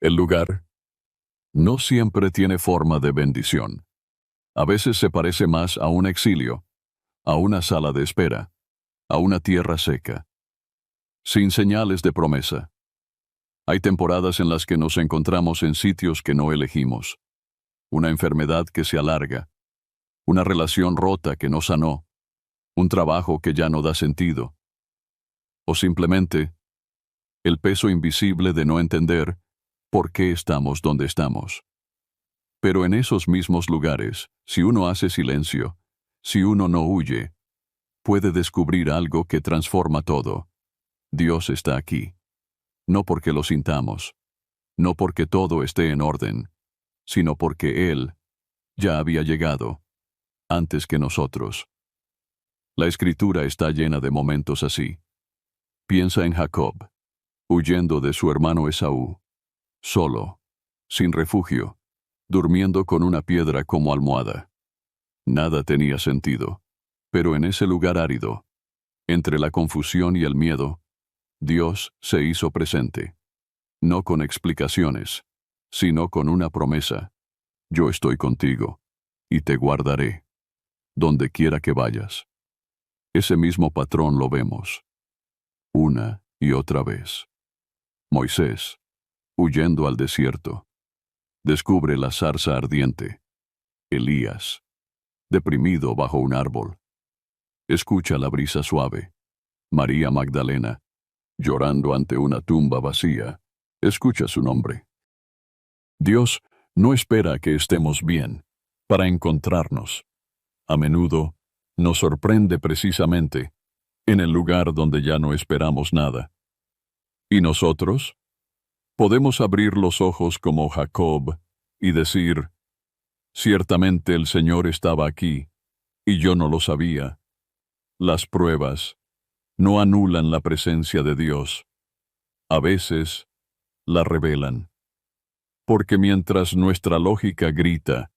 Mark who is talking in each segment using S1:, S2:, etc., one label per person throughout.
S1: El lugar no siempre tiene forma de bendición. A veces se parece más a un exilio, a una sala de espera, a una tierra seca, sin señales de promesa. Hay temporadas en las que nos encontramos en sitios que no elegimos, una enfermedad que se alarga, una relación rota que no sanó, un trabajo que ya no da sentido, o simplemente el peso invisible de no entender por qué estamos donde estamos. Pero en esos mismos lugares, si uno hace silencio, si uno no huye, puede descubrir algo que transforma todo. Dios está aquí. No porque lo sintamos, no porque todo esté en orden, sino porque Él ya había llegado antes que nosotros. La Escritura está llena de momentos así. Piensa en Jacob, huyendo de su hermano Esaú, solo, sin refugio, durmiendo con una piedra como almohada. Nada tenía sentido, pero en ese lugar árido, entre la confusión y el miedo, Dios se hizo presente, no con explicaciones, sino con una promesa. Yo estoy contigo, y te guardaré, donde quiera que vayas. Ese mismo patrón lo vemos, una y otra vez. Moisés, huyendo al desierto, descubre la zarza ardiente. Elías, deprimido bajo un árbol, escucha la brisa suave. María Magdalena, llorando ante una tumba vacía, escucha su nombre. Dios no espera que estemos bien para encontrarnos. A menudo nos sorprende precisamente en el lugar donde ya no esperamos nada. ¿Y nosotros? Podemos abrir los ojos como Jacob y decir, ciertamente el Señor estaba aquí, y yo no lo sabía. Las pruebas no anulan la presencia de Dios. A veces la revelan. Porque mientras nuestra lógica grita,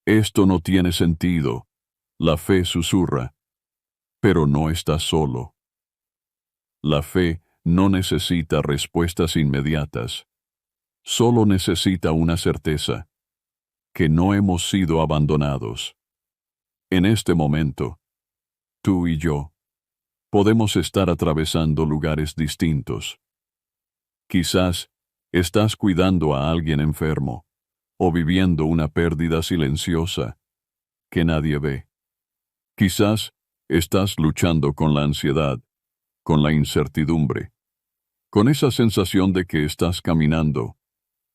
S1: esto no tiene sentido, la fe susurra, pero no estás solo. La fe no necesita respuestas inmediatas, solo necesita una certeza, que no hemos sido abandonados. En este momento, tú y yo podemos estar atravesando lugares distintos. Quizás estás cuidando a alguien enfermo o viviendo una pérdida silenciosa que nadie ve. Quizás estás luchando con la ansiedad, con la incertidumbre, con esa sensación de que estás caminando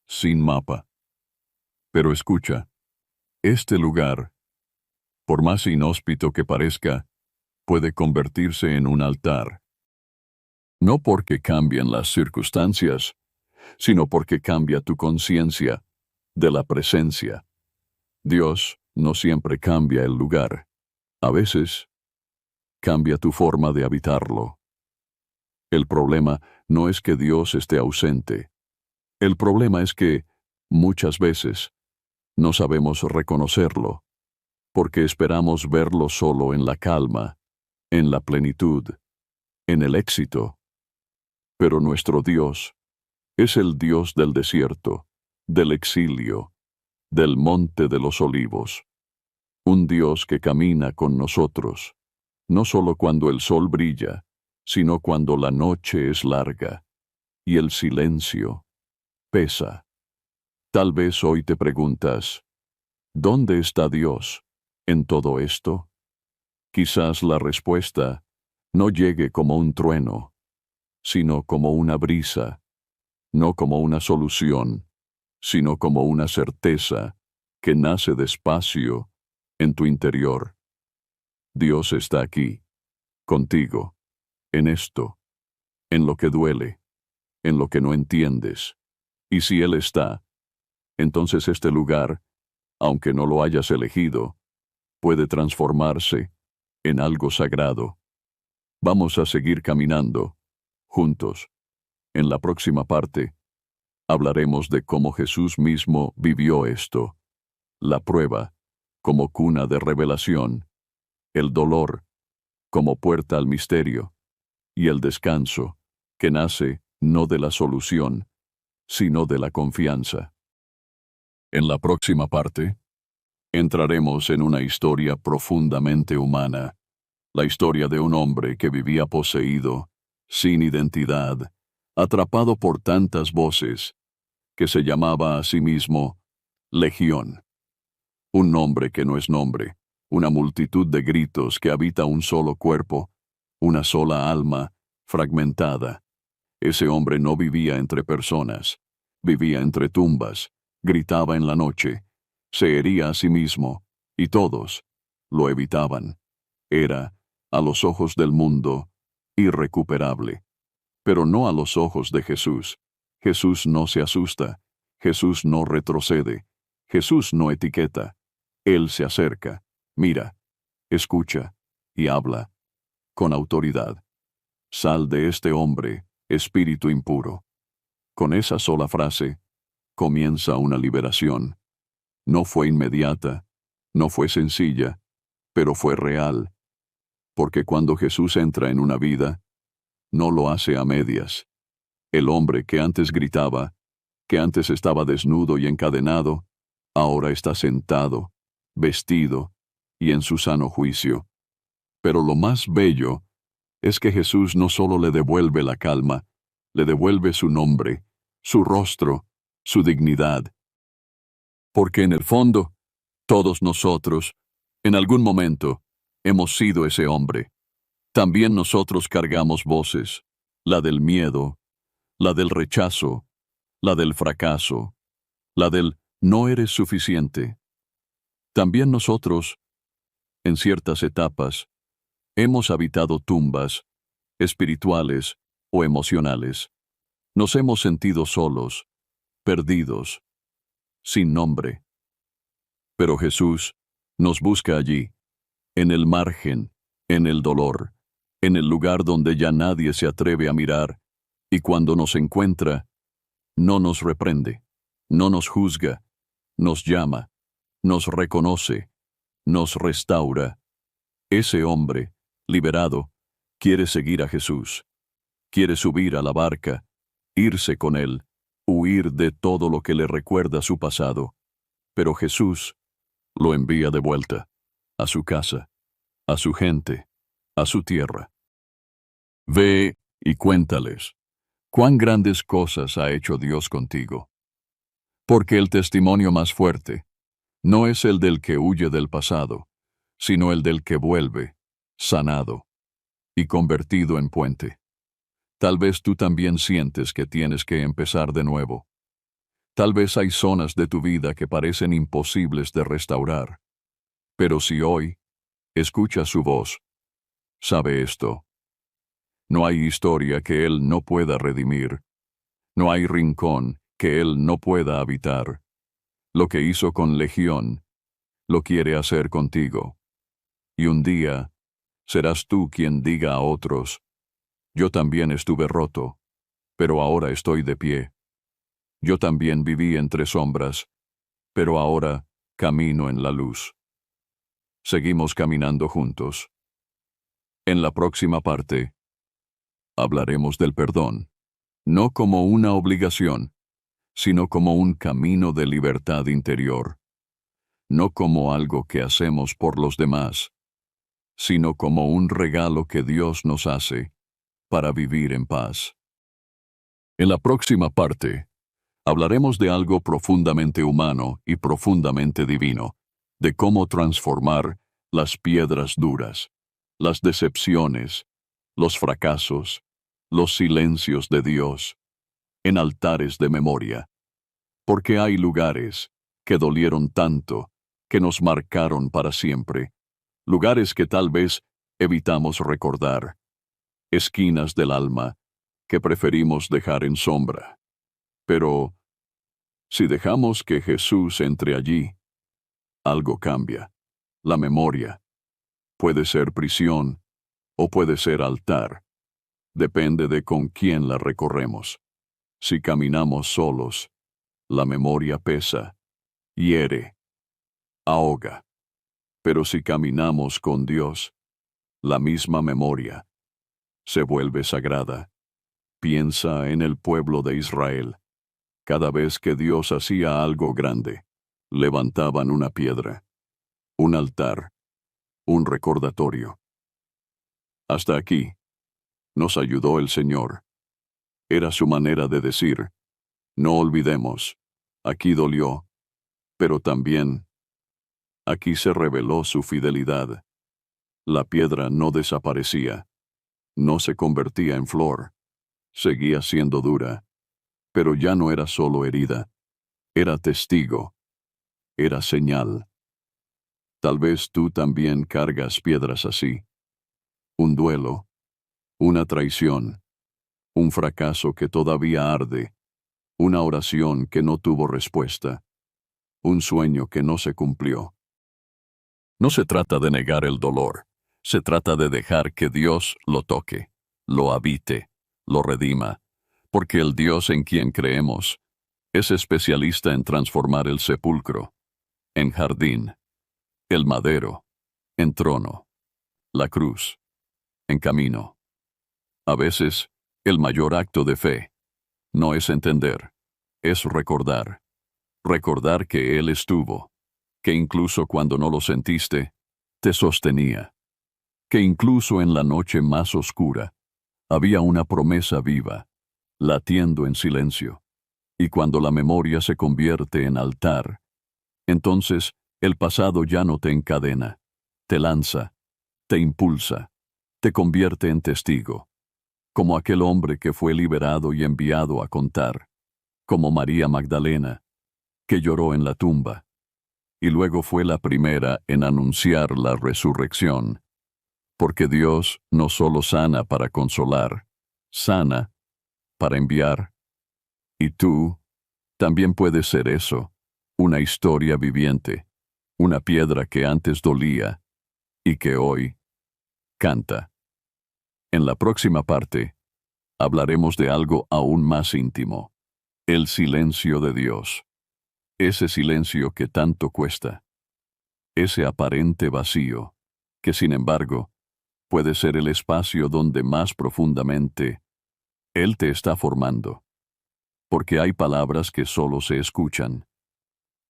S1: sin mapa. Pero escucha, este lugar, por más inhóspito que parezca, puede convertirse en un altar. No porque cambien las circunstancias, sino porque cambia tu conciencia de la presencia. Dios no siempre cambia el lugar. A veces, cambia tu forma de habitarlo. El problema no es que Dios esté ausente. El problema es que, muchas veces, no sabemos reconocerlo, porque esperamos verlo solo en la calma, en la plenitud, en el éxito. Pero nuestro Dios es el Dios del desierto, del exilio, del monte de los olivos. Un Dios que camina con nosotros, no solo cuando el sol brilla, sino cuando la noche es larga y el silencio pesa. Tal vez hoy te preguntas, ¿dónde está Dios en todo esto? Quizás la respuesta no llegue como un trueno, sino como una brisa, no como una solución, sino como una certeza que nace despacio en tu interior. Dios está aquí, contigo, en esto, en lo que duele, en lo que no entiendes. Y si Él está, entonces este lugar, aunque no lo hayas elegido, puede transformarse en algo sagrado. Vamos a seguir caminando, juntos. En la próxima parte, hablaremos de cómo Jesús mismo vivió esto, la prueba como cuna de revelación, el dolor como puerta al misterio, y el descanso que nace no de la solución, sino de la confianza. En la próxima parte, entraremos en una historia profundamente humana, la historia de un hombre que vivía poseído, sin identidad, atrapado por tantas voces, que se llamaba a sí mismo Legión. Un nombre que no es nombre, una multitud de gritos que habita un solo cuerpo, una sola alma, fragmentada. Ese hombre no vivía entre personas, vivía entre tumbas, gritaba en la noche, se hería a sí mismo, y todos lo evitaban. Era, a los ojos del mundo, irrecuperable. Pero no a los ojos de Jesús. Jesús no se asusta, Jesús no retrocede, Jesús no etiqueta. Él se acerca, mira, escucha y habla con autoridad. Sal de este hombre, espíritu impuro. Con esa sola frase, comienza una liberación. No fue inmediata, no fue sencilla, pero fue real. Porque cuando Jesús entra en una vida, no lo hace a medias. El hombre que antes gritaba, que antes estaba desnudo y encadenado, ahora está sentado, vestido y en su sano juicio. Pero lo más bello es que Jesús no solo le devuelve la calma, le devuelve su nombre, su rostro, su dignidad. Porque en el fondo, todos nosotros, en algún momento, hemos sido ese hombre. También nosotros cargamos voces, la del miedo, la del rechazo, la del fracaso, la del no eres suficiente. También nosotros, en ciertas etapas, hemos habitado tumbas, espirituales o emocionales. Nos hemos sentido solos, perdidos, sin nombre. Pero Jesús nos busca allí, en el margen, en el dolor, en el lugar donde ya nadie se atreve a mirar, y cuando nos encuentra, no nos reprende, no nos juzga, nos llama, nos reconoce, nos restaura. Ese hombre, liberado, quiere seguir a Jesús, quiere subir a la barca, irse con él, huir de todo lo que le recuerda su pasado. Pero Jesús lo envía de vuelta, a su casa, a su gente, a su tierra. Ve y cuéntales cuán grandes cosas ha hecho Dios contigo. Porque el testimonio más fuerte no es el del que huye del pasado, sino el del que vuelve, sanado y convertido en puente. Tal vez tú también sientes que tienes que empezar de nuevo. Tal vez hay zonas de tu vida que parecen imposibles de restaurar. Pero si hoy escuchas su voz, sabe esto: no hay historia que Él no pueda redimir. No hay rincón que Él no pueda habitar. Lo que hizo con Legión, lo quiere hacer contigo. Y un día, serás tú quien diga a otros: yo también estuve roto, pero ahora estoy de pie. Yo también viví entre sombras, pero ahora camino en la luz. Seguimos caminando juntos. En la próxima parte, hablaremos del perdón, no como una obligación, sino como un camino de libertad interior, no como algo que hacemos por los demás, sino como un regalo que Dios nos hace para vivir en paz. En la próxima parte, hablaremos de algo profundamente humano y profundamente divino, de cómo transformar las piedras duras, las decepciones, los fracasos, los silencios de Dios, en altares de memoria. Porque hay lugares que dolieron tanto, que nos marcaron para siempre, lugares que tal vez evitamos recordar, esquinas del alma que preferimos dejar en sombra. Pero si dejamos que Jesús entre allí, algo cambia. La memoria puede ser prisión o puede ser altar. Depende de con quién la recorremos. Si caminamos solos, la memoria pesa, hiere, ahoga. Pero si caminamos con Dios, la misma memoria se vuelve sagrada. Piensa en el pueblo de Israel. Cada vez que Dios hacía algo grande, levantaban una piedra, un altar, un recordatorio. Hasta aquí, nos ayudó el Señor. Era su manera de decir, no olvidemos, aquí dolió, pero también, aquí se reveló su fidelidad. La piedra no desaparecía, no se convertía en flor, seguía siendo dura, pero ya no era solo herida, era testigo, era señal. Tal vez tú también cargas piedras así, un duelo, una traición, un fracaso que todavía arde, una oración que no tuvo respuesta, un sueño que no se cumplió. No se trata de negar el dolor, se trata de dejar que Dios lo toque, lo habite, lo redima, porque el Dios en quien creemos es especialista en transformar el sepulcro en jardín, el madero en trono, la cruz en camino. A veces, el mayor acto de fe no es entender, es recordar. Recordar que Él estuvo, que incluso cuando no lo sentiste, te sostenía, que incluso en la noche más oscura, había una promesa viva, latiendo en silencio. Y cuando la memoria se convierte en altar, entonces el pasado ya no te encadena, te lanza, te impulsa, te convierte en testigo, como aquel hombre que fue liberado y enviado a contar, como María Magdalena, que lloró en la tumba, y luego fue la primera en anunciar la resurrección, porque Dios no solo sana para consolar, sana para enviar, y tú también puedes ser eso, una historia viviente, una piedra que antes dolía y que hoy canta. En la próxima parte, hablaremos de algo aún más íntimo, el silencio de Dios. Ese silencio que tanto cuesta, ese aparente vacío, que sin embargo puede ser el espacio donde más profundamente Él te está formando, porque hay palabras que solo se escuchan,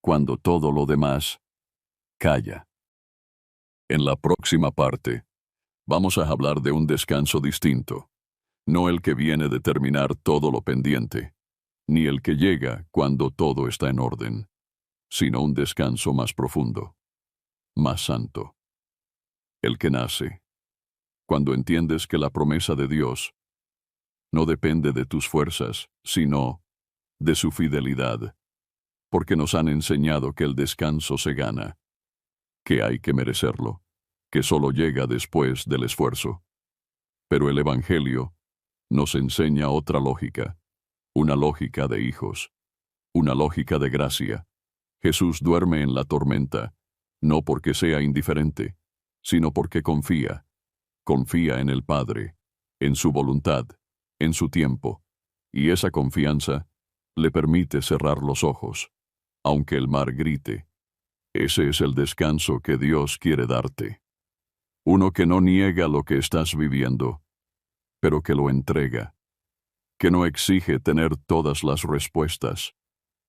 S1: cuando todo lo demás calla. En la próxima parte, vamos a hablar de un descanso distinto, no el que viene de terminar todo lo pendiente, ni el que llega cuando todo está en orden, sino un descanso más profundo, más santo, el que nace cuando entiendes que la promesa de Dios no depende de tus fuerzas, sino de su fidelidad, porque nos han enseñado que el descanso se gana, que hay que merecerlo, que solo llega después del esfuerzo. Pero el Evangelio nos enseña otra lógica, una lógica de hijos, una lógica de gracia. Jesús duerme en la tormenta, no porque sea indiferente, sino porque confía en el Padre, en su voluntad, en su tiempo, y esa confianza le permite cerrar los ojos, aunque el mar grite. Ese es el descanso que Dios quiere darte. Uno que no niega lo que estás viviendo, pero que lo entrega, que no exige tener todas las respuestas,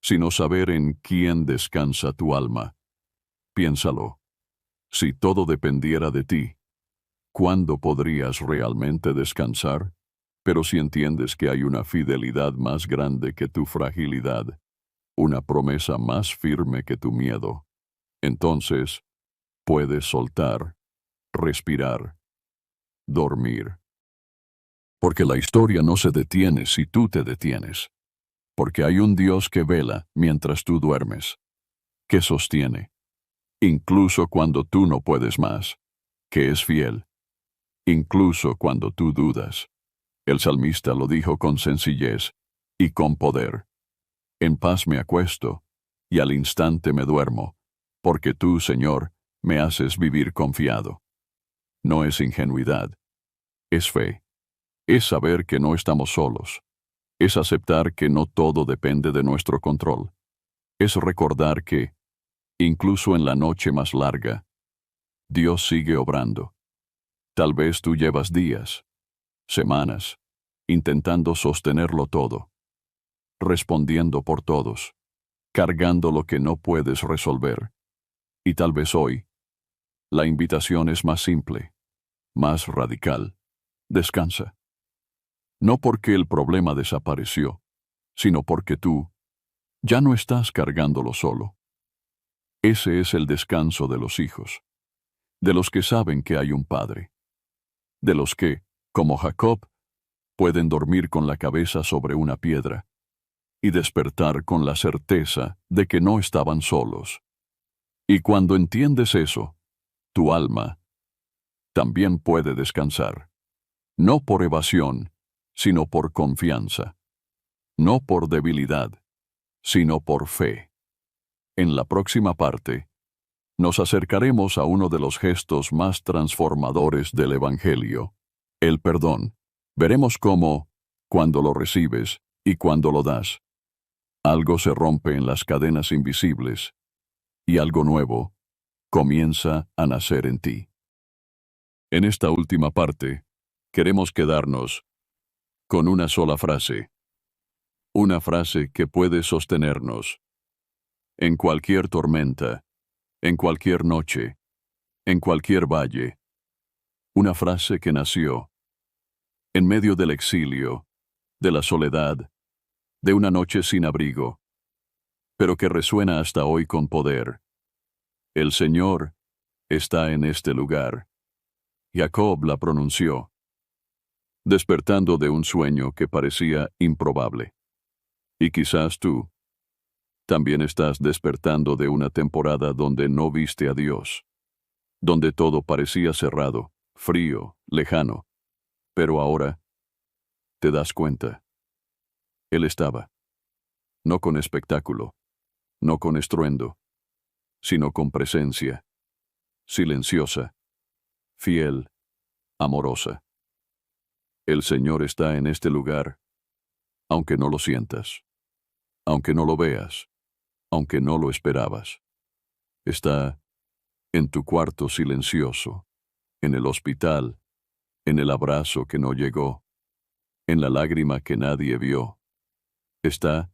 S1: sino saber en quién descansa tu alma. Piénsalo. Si todo dependiera de ti, ¿cuándo podrías realmente descansar? Pero si entiendes que hay una fidelidad más grande que tu fragilidad, una promesa más firme que tu miedo, entonces puedes soltar, respirar, dormir. Porque la historia no se detiene si tú te detienes. Porque hay un Dios que vela mientras tú duermes, que sostiene, incluso cuando tú no puedes más, que es fiel, incluso cuando tú dudas. El salmista lo dijo con sencillez y con poder. En paz me acuesto, y al instante me duermo, porque tú, Señor, me haces vivir confiado. No es ingenuidad, es fe, es saber que no estamos solos, es aceptar que no todo depende de nuestro control, es recordar que, incluso en la noche más larga, Dios sigue obrando. Tal vez tú llevas días, semanas, intentando sostenerlo todo. respondiendo por todos, cargando lo que no puedes resolver. Y tal vez hoy, la invitación es más simple, más radical. Descansa. No porque el problema desapareció, sino porque tú ya no estás cargándolo solo. Ese es el descanso de los hijos, de los que saben que hay un Padre, de los que, como Jacob, pueden dormir con la cabeza sobre una piedra y despertar con la certeza de que no estaban solos. Y cuando entiendes eso, tu alma también puede descansar, no por evasión, sino por confianza, no por debilidad, sino por fe. En la próxima parte, nos acercaremos a uno de los gestos más transformadores del Evangelio, el perdón. Veremos cómo, cuando lo recibes y cuando lo das, algo se rompe en las cadenas invisibles y algo nuevo comienza a nacer en ti. En esta última parte, queremos quedarnos con una sola frase, una frase que puede sostenernos en cualquier tormenta, en cualquier noche, en cualquier valle, una frase que nació en medio del exilio, de la soledad, de una noche sin abrigo, pero que resuena hasta hoy con poder. El Señor está en este lugar. Jacob la pronunció, despertando de un sueño que parecía improbable. Y quizás tú también estás despertando de una temporada donde no viste a Dios, donde todo parecía cerrado, frío, lejano, pero ahora te das cuenta. Él estaba, no con espectáculo, no con estruendo, sino con presencia, silenciosa, fiel, amorosa. El Señor está en este lugar, aunque no lo sientas, aunque no lo veas, aunque no lo esperabas. Está en tu cuarto silencioso, en el hospital, en el abrazo que no llegó, en la lágrima que nadie vio. Está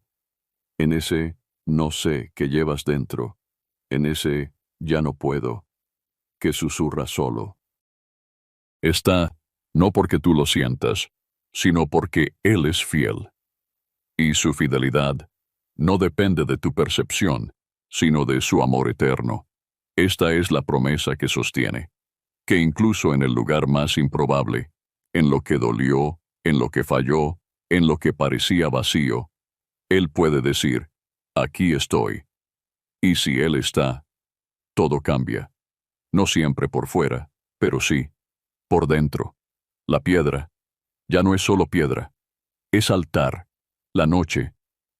S1: en ese no sé que llevas dentro, en ese ya no puedo, que susurra solo. Está no porque tú lo sientas, sino porque Él es fiel. Y su fidelidad no depende de tu percepción, sino de su amor eterno. Esta es la promesa que sostiene, que incluso en el lugar más improbable, en lo que dolió, en lo que falló, en lo que parecía vacío, Él puede decir, aquí estoy. Y si Él está, todo cambia. No siempre por fuera, pero sí, por dentro. La piedra ya no es solo piedra, es altar. La noche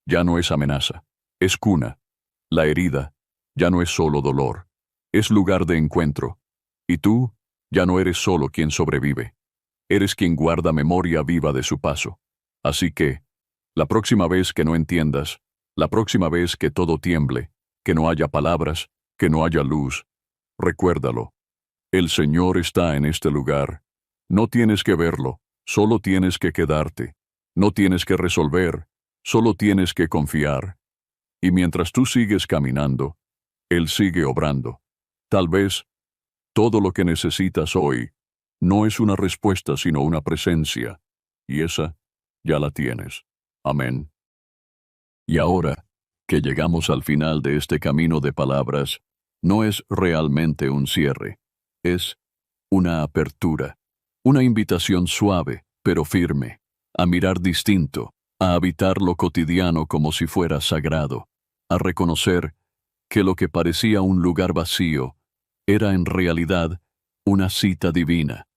S1: ya no es amenaza, es cuna. La herida ya no es solo dolor, es lugar de encuentro. Y tú ya no eres solo quien sobrevive, eres quien guarda memoria viva de su paso. Así que, la próxima vez que no entiendas, la próxima vez que todo tiemble, que no haya palabras, que no haya luz, recuérdalo. El Señor está en este lugar. No tienes que verlo, solo tienes que quedarte. No tienes que resolver, solo tienes que confiar. Y mientras tú sigues caminando, Él sigue obrando. Tal vez todo lo que necesitas hoy no es una respuesta sino una presencia, y esa ya la tienes. Amén. Y ahora, que llegamos al final de este camino de palabras, no es realmente un cierre, es una apertura, una invitación suave, pero firme, a mirar distinto, a habitar lo cotidiano como si fuera sagrado, a reconocer que lo que parecía un lugar vacío era en realidad una cita divina.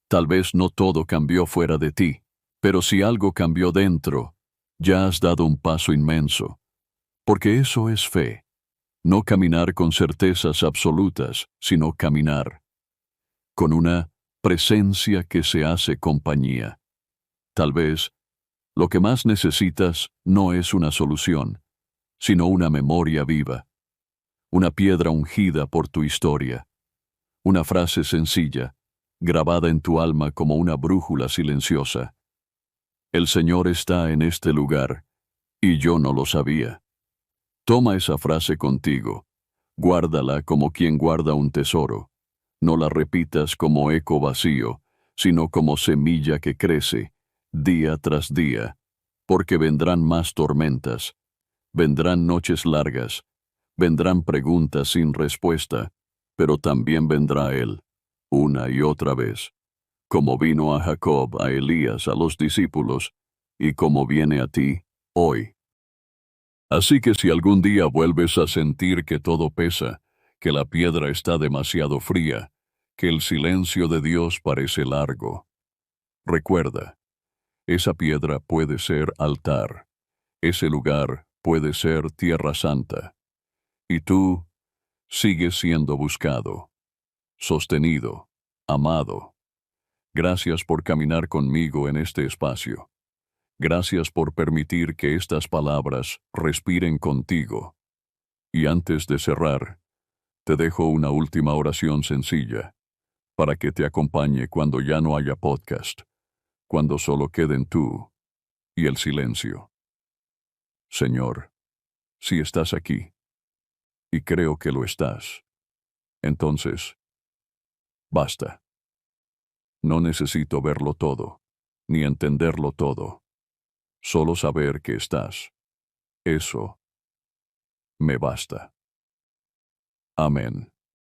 S1: Tal vez no todo cambió fuera de ti, pero si algo cambió dentro, ya has dado un paso inmenso. Porque eso es fe. No caminar con certezas absolutas, sino caminar con una presencia que se hace compañía. Tal vez lo que más necesitas no es una solución, sino una memoria viva, una piedra ungida por tu historia, una frase sencilla, grabada en tu alma como una brújula silenciosa. El Señor está en este lugar, Y yo no lo sabía. Toma esa frase contigo. Guárdala como quien guarda un tesoro. No la repitas como eco vacío, sino como semilla que crece, día tras día, porque vendrán más tormentas, vendrán noches largas, vendrán preguntas sin respuesta, pero también vendrá Él, una y otra vez, como vino a Jacob, a Elías, a los discípulos, y como viene a ti, hoy. Así que si algún día vuelves a sentir que todo pesa, que la piedra está demasiado fría, que el silencio de Dios parece largo, recuerda, esa piedra puede ser altar, ese lugar puede ser tierra santa, y tú sigues siendo buscado, sostenido, amado. Gracias por caminar conmigo en este espacio. Gracias por permitir que estas palabras respiren contigo. Y antes de cerrar, te dejo una última oración sencilla, para que te acompañe cuando ya no haya podcast, cuando solo queden tú y el silencio. Señor, si estás aquí, y creo que lo estás, entonces, basta. No necesito verlo todo, ni entenderlo todo. Solo saber que estás. Eso me basta. Amén.